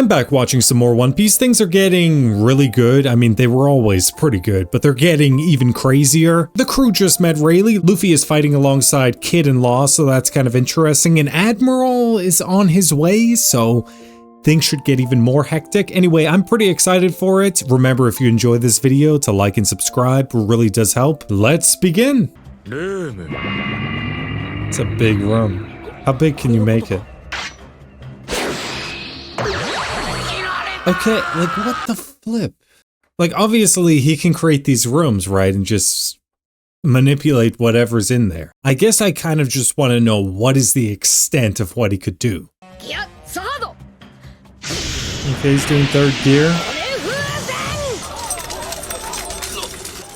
I'm back watching some more One Piece. Things are getting really good. I mean, they were always pretty good, but they're getting even crazier. The crew just met Rayleigh. Luffy is fighting alongside Kid and Law, so that's kind of interesting. And Admiral is on his way, so things should get even more hectic. Anyway, I'm pretty excited for it. Remember, if you enjoyed this video, to like and subscribe. It really does help. Let's begin. It's a big room. How big can you make it? Okay, like what the flip? Like obviously he can create these rooms, right? And just manipulate whatever's in there. I guess I kind of just want to know what is the extent of what he could do. Okay, he's doing third gear.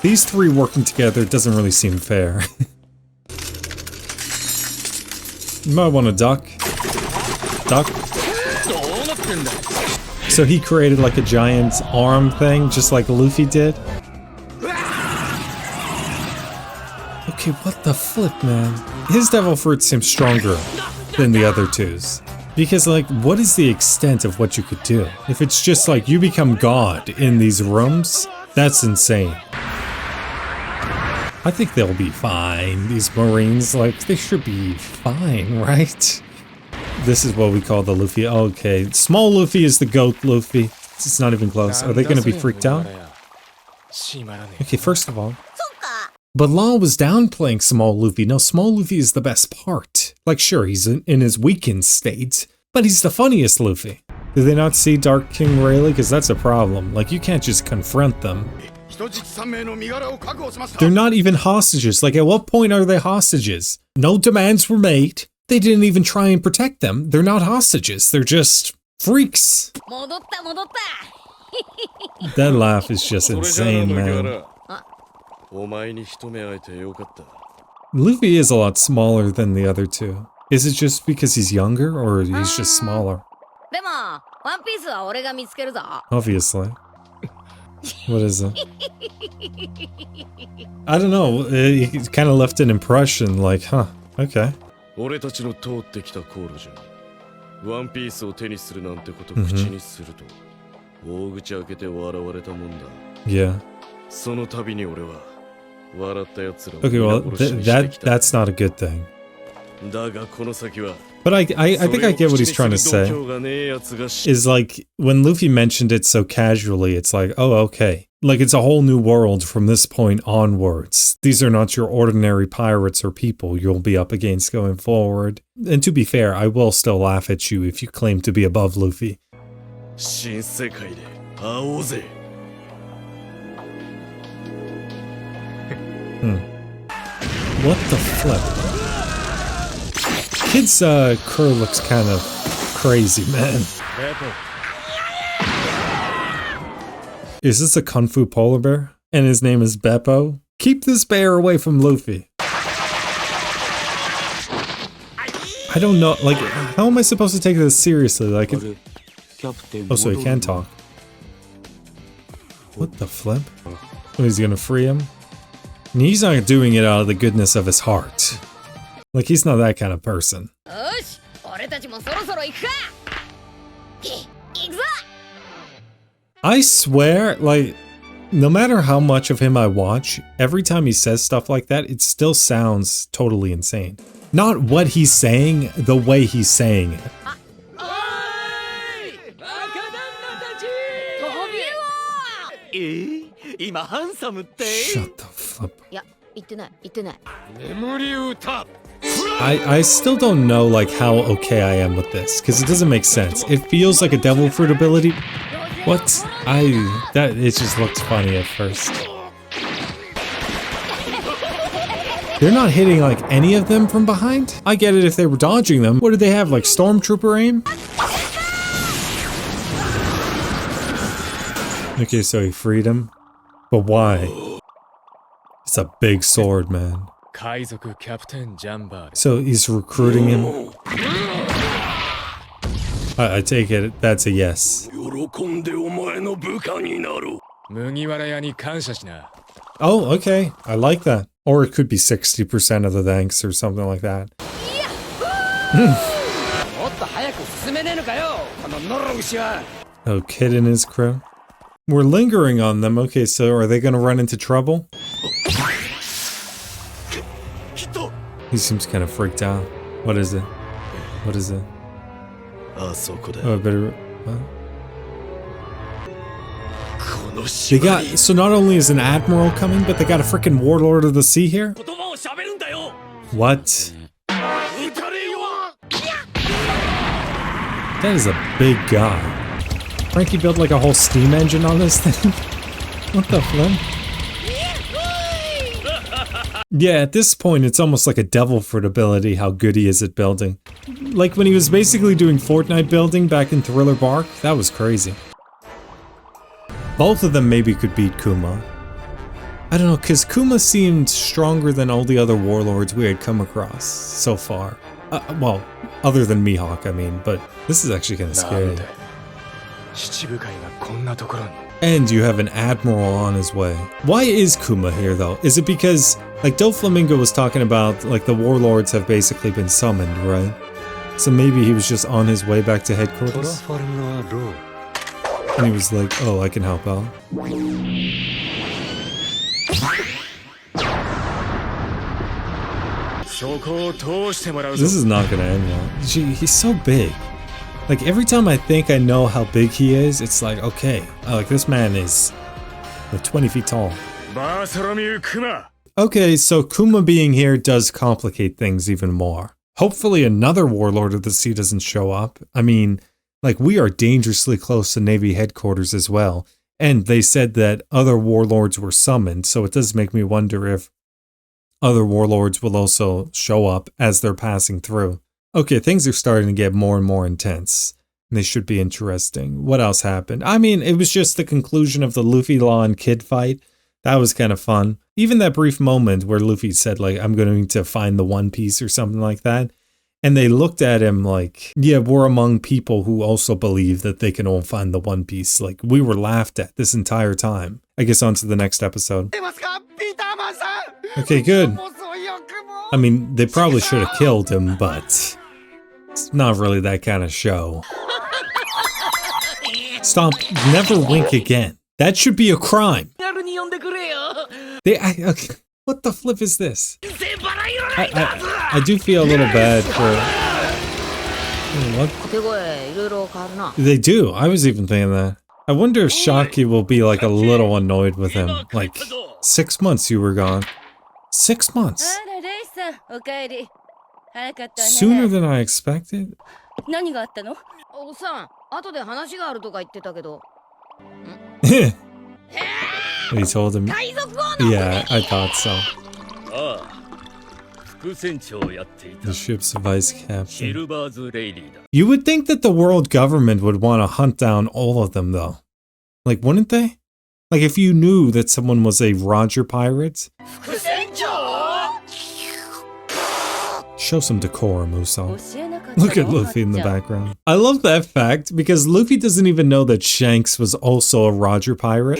These three working together doesn't really seem fair. You might want to duck. Duck. So he created like a giant arm thing, just like Luffy did. Okay, what the flip, man? His devil fruit seems stronger than the other two's. Because like, what is the extent of what you could do? If it's just like you become God in these rooms, that's insane. I think they'll be fine. These Marines, like, they should be fine, right? This is what we call the Luffy. Okay, small Luffy is the goat Luffy. It's not even close. Are they going to be freaked out? Okay, first of all. But Law was downplaying small Luffy. No, small Luffy is the best part. Like, sure, he's in his weakened state, but he's the funniest Luffy. Do they not see Dark King Rayleigh? Because that's a problem. Like, you can't just confront them. They're not even hostages. Like, at what point are they hostages? No demands were made. They didn't even try and protect them. They're not hostages. They're just freaks. That laugh is just insane, man. Luffy is a lot smaller than the other two. Is it just because he's younger, or he's just smaller? Obviously. What is it? I don't know. It kind of left an impression like, huh, okay. Yeah. Okay, well, that's not a good thing. But I think I get what he's trying to say. Is like, when Luffy mentioned it so casually, it's like, oh, okay. Like, it's a whole new world from this point onwards. These are not your ordinary pirates or people you'll be up against going forward. And to be fair, I will still laugh at you if you claim to be above Luffy. What the flip? Kid's crew looks kind of crazy, man. Is this a Kung Fu polar bear? And his name is Beppo? Keep this bear away from Luffy. I don't know, like, how am I supposed to take this seriously? Like, oh, so he can talk. What the flip? Oh, he's gonna free him? And he's not doing it out of the goodness of his heart. Like, he's not that kind of person. I swear, like, no matter how much of him I watch, every time he says stuff like that, it still sounds totally insane. Not what he's saying, the way he's saying it. Shut the flip. I still don't know, like, how okay I am with this, because it doesn't make sense. It feels like a devil fruit ability. What? It just looked funny at first. They're not hitting, like, any of them from behind? I get it if they were dodging them. What did they have, like, stormtrooper aim? Okay, so he freed him. But why? It's a big sword, man. So he's recruiting him. I take it that's a yes. Oh, okay. I like that. Or it could be 60% of the thanks or something like that. Oh, Kid and his crew. We're lingering on them. Okay, so are they gonna run into trouble? He seems kind of freaked out. What is it? What is it? Oh, I better... What? They got... So not only is an admiral coming, but they got a freaking warlord of the sea here? What? That is a big guy. Frankie built like a whole steam engine on this thing? What the flip? Yeah, at this point, it's almost like a devil fruit ability how good he is at building. Like when he was basically doing Fortnite building back in Thriller Bark, that was crazy. Both of them maybe could beat Kuma. I don't know, because Kuma seemed stronger than all the other warlords we had come across so far. Well, other than Mihawk, I mean, but this is actually kind of scary. And you have an admiral on his way. Why is Kuma here, though? Is it because, like, Doflamingo was talking about, like, the warlords have basically been summoned, right? So maybe he was just on his way back to headquarters? And he was like, oh, I can help out. This is not gonna end well. He's so big. Like, every time I think I know how big he is, it's like, okay, like, this man is like 20 feet tall. Okay, so Kuma being here does complicate things even more. Hopefully another warlord of the sea doesn't show up. I mean, like, we are dangerously close to Navy headquarters as well. And they said that other warlords were summoned, so it does make me wonder if other warlords will also show up as they're passing through. Okay, things are starting to get more and more intense. They should be interesting. What else happened? I mean, it was just the conclusion of the Luffy Law and Kid fight. That was kind of fun. Even that brief moment where Luffy said, like, I'm going to find the One Piece or something like that. And they looked at him like, yeah, we're among people who also believe that they can all find the One Piece. Like, we were laughed at this entire time. I guess on to the next episode. Okay, good. I mean, they probably should have killed him, but it's not really that kind of show. Stop. Never wink again. That should be a crime. Okay, what the flip is this? I do feel a little bad for... What? They do. I was even thinking that. I wonder if Shaki will be like a little annoyed with him. Like, 6 months you were gone. 6 months. Sooner than I expected? He told him. Yeah, I thought so. The ship's vice captain. You would think that the world government would want to hunt down all of them, though. Like, wouldn't they? Like, if you knew that someone was a Roger pirate. Show some decorum, Uso. Look at Luffy in the background. I love that fact because Luffy doesn't even know that Shanks was also a Roger pirate.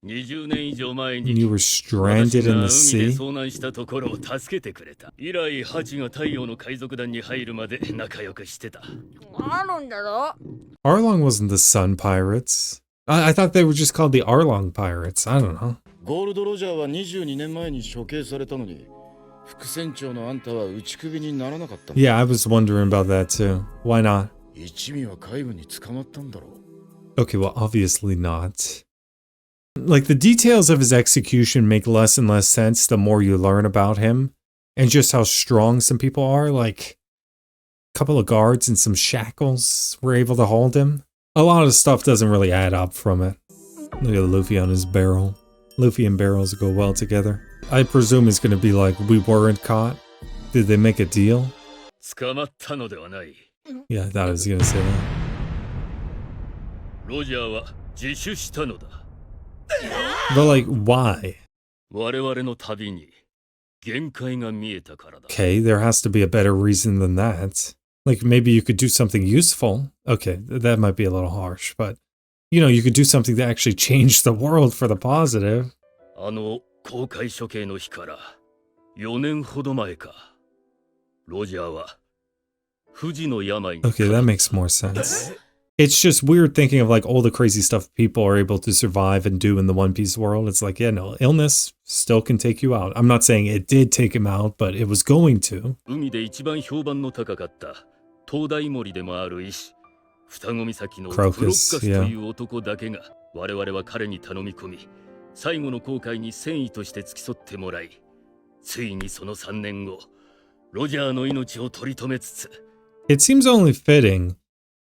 You were stranded in the sea? Arlong wasn't the Sun Pirates. I thought they were just called the Arlong Pirates. I don't know. Yeah, I was wondering about that too. Why not? Okay, well, obviously not. Like, the details of his execution make less and less sense the more you learn about him. And just how strong some people are. Like, a couple of guards and some shackles were able to hold him. A lot of stuff doesn't really add up from it. Look at Luffy on his barrel. Luffy and barrels go well together. I presume it's gonna be like, we weren't caught. Did they make a deal? Yeah, I thought I was gonna say that. But like, why? Okay, there has to be a better reason than that. Like, maybe you could do something useful. Okay, that might be a little harsh, but, you know, you could do something to actually change the world for the positive. 公開処刑の日から4年ほど前か。ロジャーは不治の病に。Okay, that makes more sense. It's just weird thinking of like all the crazy stuff people are able to survive and do in the One Piece world. It's like, yeah, no, illness still can take you out. I'm not saying it did take him out, but it was going to. 海で一番評判の高かった東大森でもある医師、双子岬のクロッカスという男だけが我々は彼に頼み込み、最後の航海に戦意として付き添ってもらい、ついにその3年後、ロジャーの命を取り留めつつ。It seems only fitting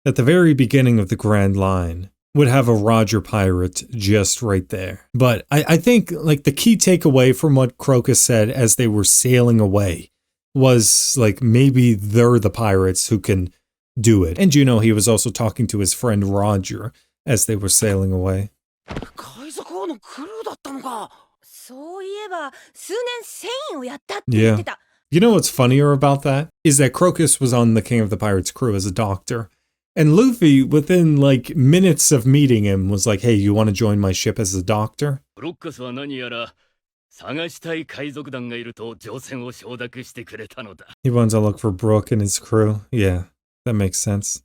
at the very beginning of the Grand Line would have a Roger pirate just right there. But I think like the key takeaway from what Crocus said as they were sailing away was like maybe they're the pirates who can do it. And you know, he was also talking to his friend Roger as they were sailing away. Yeah. You know what's funnier about that? Is that Crocus was on the King of the Pirates crew as a doctor. And Luffy, within like minutes of meeting him, was like, hey, you want to join my ship as a doctor? He wants to look for Brook and his crew. Yeah, that makes sense.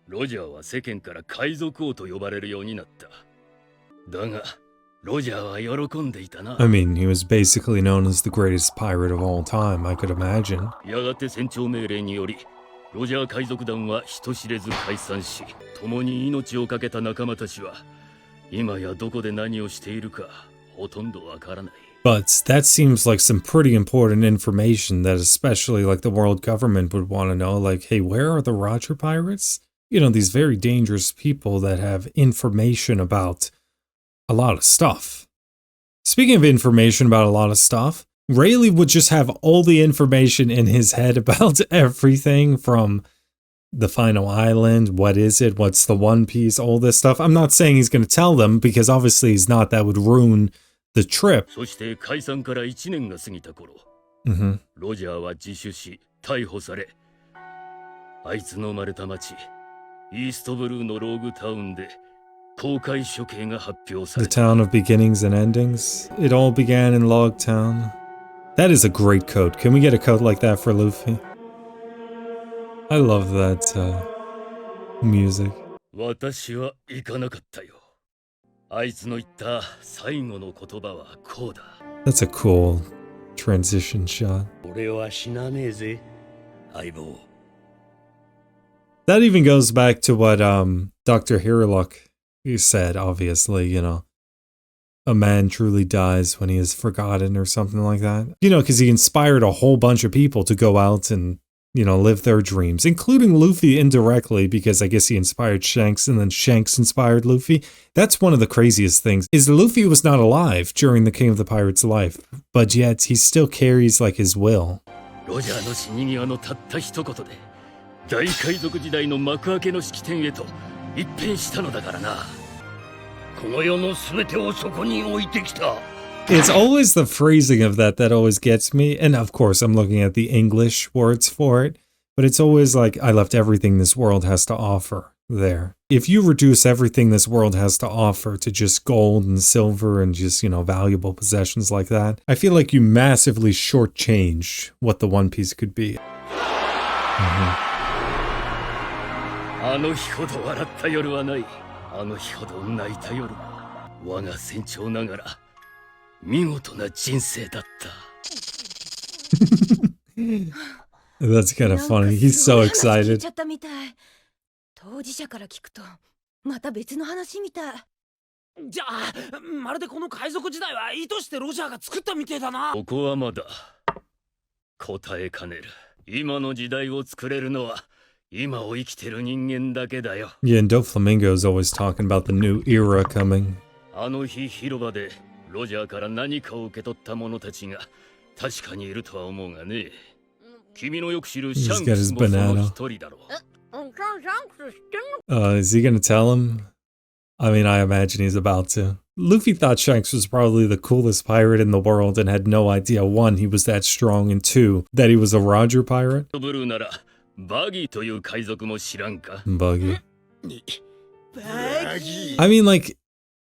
ロジャーは世間から海賊王と呼ばれるようになった。だが、ロジャーは喜んでいたな。I mean, he was basically known as the greatest pirate of all time, I could imagine. やがて船長命令により、ロジャー海賊団は人知れず解散し、共に命を懸けた仲間たちは、今やどこで何をしているか、ほとんどわからない。But that seems like some pretty important information that especially like the world government would want to know. Like, hey, where are the Roger pirates? You know, these very dangerous people that have information about a lot of stuff. Speaking of information about a lot of stuff, Rayleigh would just have all the information in his head about everything from the final island, what is it, what's the One Piece, all this stuff. I'm not saying he's going to tell them because obviously he's not. That would ruin the trip. そして解散から1年が過ぎた頃、ロジャーは自首し逮捕され、あいつの生まれた町、イーストブルーのローグタウンで公開処刑が発表された。 The town of beginnings and endings. It all began in Log Town. That is a great coat. Can we get a coat like that for Luffy? I love that music. 私は行かなかったよ。あいつの言った最後の言葉はこうだ。 That's a cool transition shot. 俺は死なねえぜ、相棒。 That even goes back to what Dr. Hirlock said, obviously, you know. A man truly dies when he is forgotten or something like that. You know, because he inspired a whole bunch of people to go out and, you know, live their dreams, including Luffy indirectly, because I guess he inspired Shanks and then Shanks inspired Luffy. That's one of the craziest things, is Luffy was not alive during the King of the Pirates' life, but yet he still carries, like, his will. ロジャーの死に際のたった一言で、大海賊時代の幕開けの式典へと一変したのだからな。この世の全てをそこに置いてきた。 It's always the phrasing of that always gets me. And of course, I'm looking at the English words for it. But it's always like, I left everything this world has to offer there. If you reduce everything this world has to offer to just gold and silver and just, you know, valuable possessions like that, I feel like you massively shortchange what the One Piece could be. あの日ほど笑った夜はない。あの日ほど泣いた夜。我が船長ながら。 That's kind of funny. He's so excited. 当事者から聞くとまた別の話みたい。じゃあまるでこの海賊時代は意図してロジャーが作ったみてえだな。ここはまだ答えかねる。今の時代を作れるのは今を生きてる人間だけだよ。 Yeah, and Doflamingo is always talking about the new era coming. あの日広場で ロジャーから何かを受け取った者たちが確かにいるとは思うがね。君のよく知るシャンクスもその一人だろう。Is he gonna tell him? I mean, I imagine he's about to. Luffy thought Shanks was probably the coolest pirate in the world and had no idea, one, he was that strong, and two, that he was a Roger pirate. Buggy. I mean, like,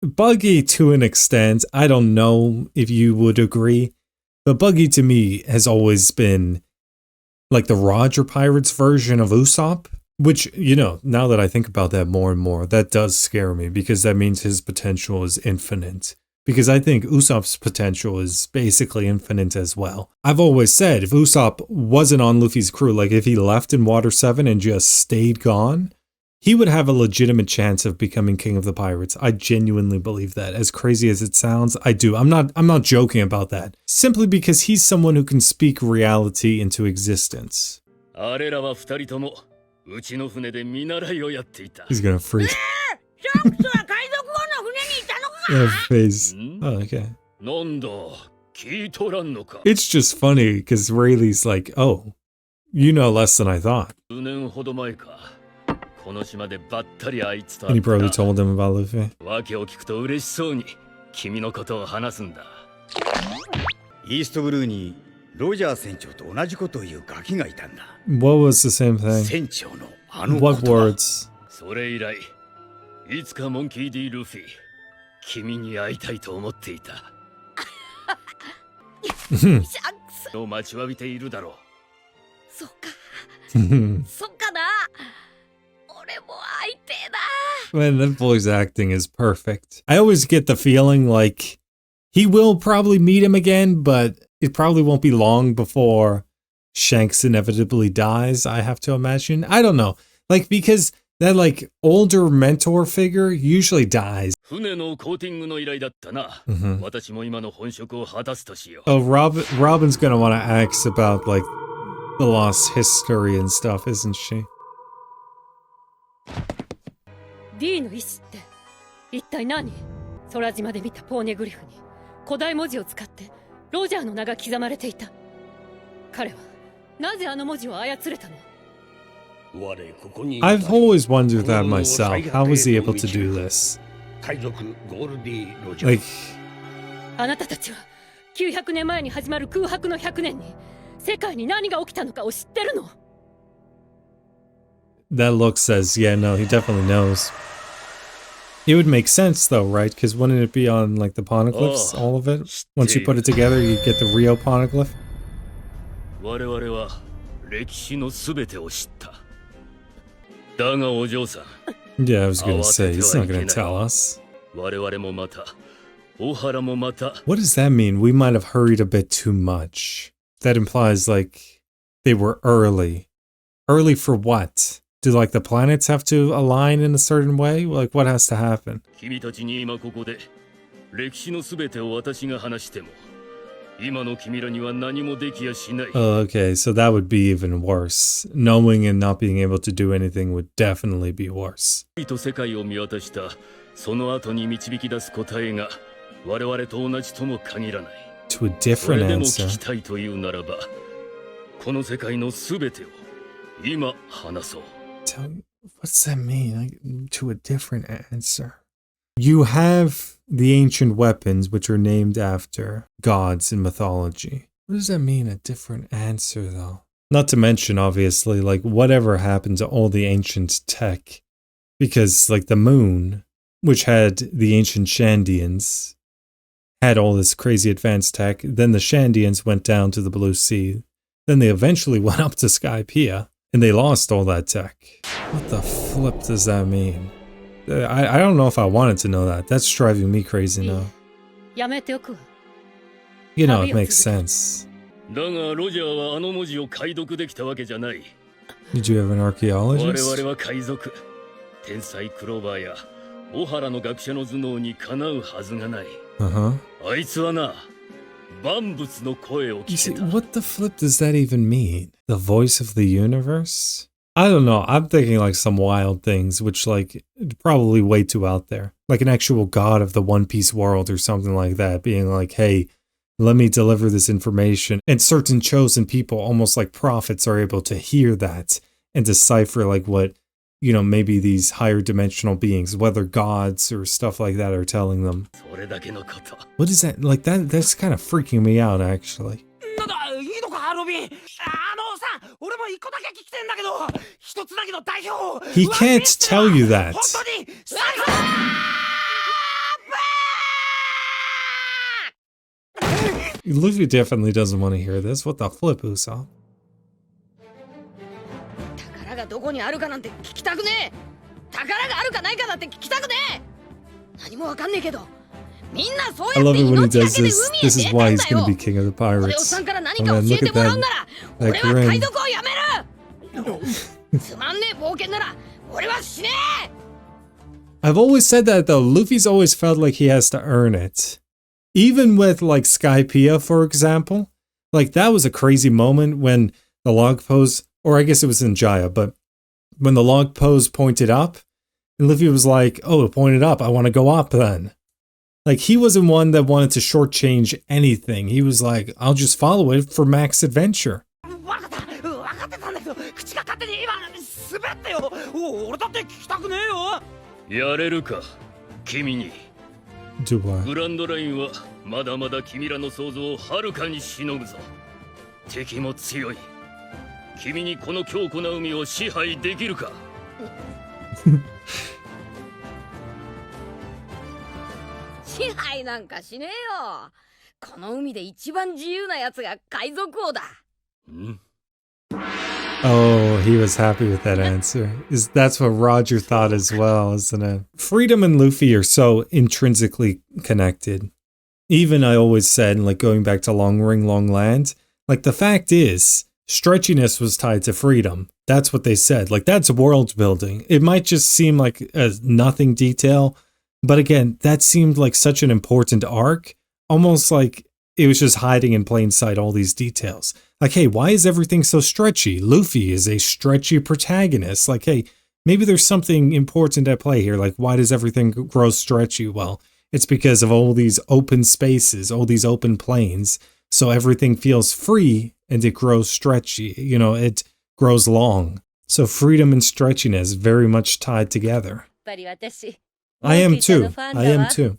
Buggy to an extent, I don't know if you would agree, but Buggy to me has always been like the Roger Pirates version of Usopp, which, you know, now that I think about that more and more, that does scare me because that means his potential is infinite. Because I think Usopp's potential is basically infinite as well. I've always said if Usopp wasn't on Luffy's crew, like if he left in Water 7 and just stayed gone, he would have a legitimate chance of becoming king of the pirates. I genuinely believe that. As crazy as it sounds, I do. I'm not joking about that. Simply because he's someone who can speak reality into existence. He's gonna freeze. Face. Oh, okay. It's just funny because Rayleigh's like, oh, you know less than I thought. And he probably told him about Luffy. What was the same thing? What words? Man, that voice acting is perfect. I always get the feeling like he will probably meet him again, but it probably won't be long before Shanks inevitably dies, I have to imagine. I don't know. Like, because that, like, older mentor figure usually dies. Oh, Robin's gonna want to ask about, like, the lost history and stuff, isn't she? D の意志って一体何？空島で見たポーネグリフに古代文字を使ってロジャーの名が刻まれていた。彼はなぜあの文字を操れたの？ I've always wondered that myself. How was he able to do this? Like, あなたたちは900年前に始まる空白の100年に世界に何が起きたのかを知ってるの? That look says, yeah, no, he definitely knows. It would make sense though, right? Because wouldn't it be on like the poneglyphs, all of it? Once you put it together, you get the real poneglyph? Yeah, I was gonna say, he's not gonna tell us. What does that mean? We might have hurried a bit too much. That implies, like, they were early. Early for what? Do, like, the planets have to align in a certain way? Like, what has to happen? Oh, okay, so that would be even worse. Knowing and not being able to do anything would definitely be worse. To a different answer. What's that mean? Like, to a different answer. You have the ancient weapons, which are named after gods in mythology. What does that mean, a different answer, though? Not to mention, obviously, like, whatever happened to all the ancient tech. Because, like, the moon, which had the ancient Shandians, had all this crazy advanced tech. Then the Shandians went down to the Blue Sea. Then they eventually went up to Skypiea, and they lost all that tech. What the flip does that mean? I don't know if I wanted to know that. That's driving me crazy now. You know, it makes sense. Did you have an archaeologist? Uh-huh. You see, what the flip does that even mean? The voice of the universe? I don't know. I'm thinking like some wild things, which like probably way too out there. Like an actual god of the One Piece world or something like that, being like, hey, let me deliver this information. And certain chosen people, almost like prophets, are able to hear that and decipher like what, you know, maybe these higher dimensional beings, whether gods or stuff like that, are telling them. What is that? Like that's kind of freaking me out, actually. He can't tell you that. Luffy definitely doesn't want to hear this. What the flip, Usopp? I love it when he does this. This is why he's going to be king of the pirates. Oh man, look at that grin. I've always said that though. Luffy's always felt like he has to earn it. Even with like Skypiea, for example. Like that was a crazy moment when the log pose, or I guess it was in Jaya, but when the log pose pointed up, and Luffy was like, oh, it pointed up, I want to go up then. Like, he wasn't one that wanted to shortchange anything. He was like, I'll just follow it for max adventure. Do I? Oh, he was happy with that answer. That's what Roger thought as well, isn't it? Freedom and Luffy are so intrinsically connected. Even I always said, like going back to Long Ring, Long Land, like the fact is, stretchiness was tied to freedom. That's what they said. Like that's world building. It might just seem like a nothing detail, but again, that seemed like such an important arc, almost like it was just hiding in plain sight all these details. Like, hey, why is everything so stretchy? Luffy is a stretchy protagonist. Like, hey, maybe there's something important at play here. Like, why does everything grow stretchy? Well, it's because of all these open spaces, all these open plains. So everything feels free and it grows stretchy. You know, it grows long. So freedom and stretchiness very much tied together. I am too. I am too.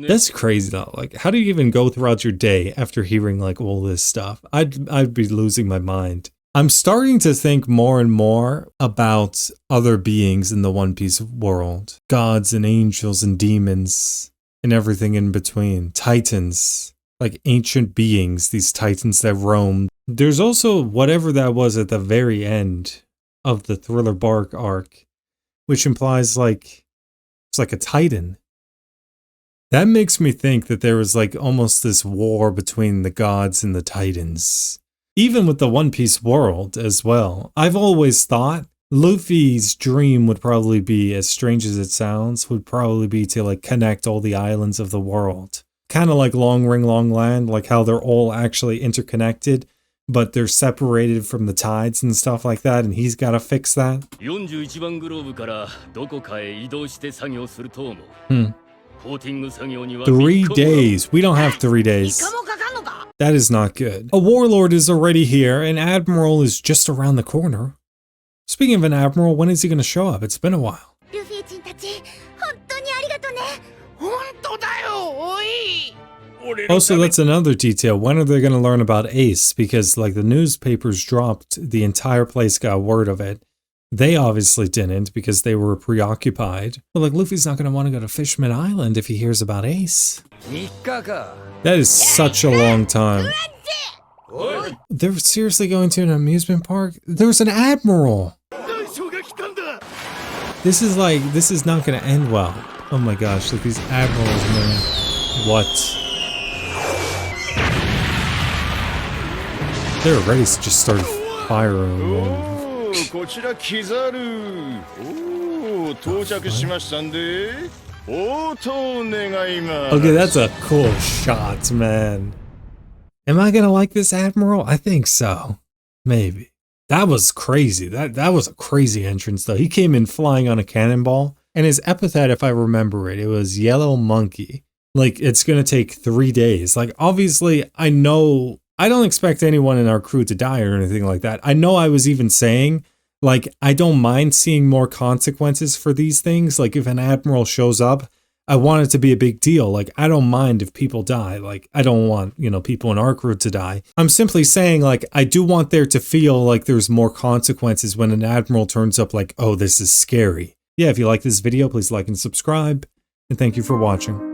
That's crazy though. Like, how do you even go throughout your day after hearing like all this stuff? I'd be losing my mind. I'm starting to think more and more about other beings in the One Piece world. Gods and angels and demons and everything in between. Titans, like ancient beings, these titans that roam. There's also whatever that was at the very end of the Thriller Bark arc, which implies like it's like a titan. That makes me think that there was like almost this war between the gods and the titans. Even with the One Piece world as well. I've always thought Luffy's dream would probably be, as strange as it sounds, would probably be to like connect all the islands of the world. Kind of like Long Ring, Long Land, like how they're all actually interconnected, but they're separated from the tides and stuff like that, and he's got to fix that. 3 days. We don't have 3 days. That is not good. A warlord is already here, and Admiral is just around the corner. Speaking of an Admiral, when is he going to show up? It's been a while. Also, that's another detail. When are they going to learn about Ace? Because like the newspapers dropped, the entire place got word of it. They obviously didn't because they were preoccupied. But like Luffy's not going to want to go to Fishman Island if he hears about Ace. That is such a long time. They're seriously going to an amusement park? There's an Admiral! This is not going to end well. Oh my gosh, look, these Admirals, man. What? They're already just started firing, man. Okay, that's a cool shot, man. Am I gonna like this Admiral? I think so. Maybe. That was crazy. That was a crazy entrance, though. He came in flying on a cannonball, and his epithet, if I remember it, it was Yellow Monkey. Like, it's gonna take 3 days. Like, obviously, I know I don't expect anyone in our crew to die or anything like that. I know I was even saying, like, I don't mind seeing more consequences for these things. Like, if an admiral shows up, I want it to be a big deal. Like, I don't mind if people die. Like, I don't want, you know, people in our crew to die. I'm simply saying, like, I do want there to feel like there's more consequences when an admiral turns up like, oh, this is scary. Yeah, if you like this video, please like and subscribe. And thank you for watching.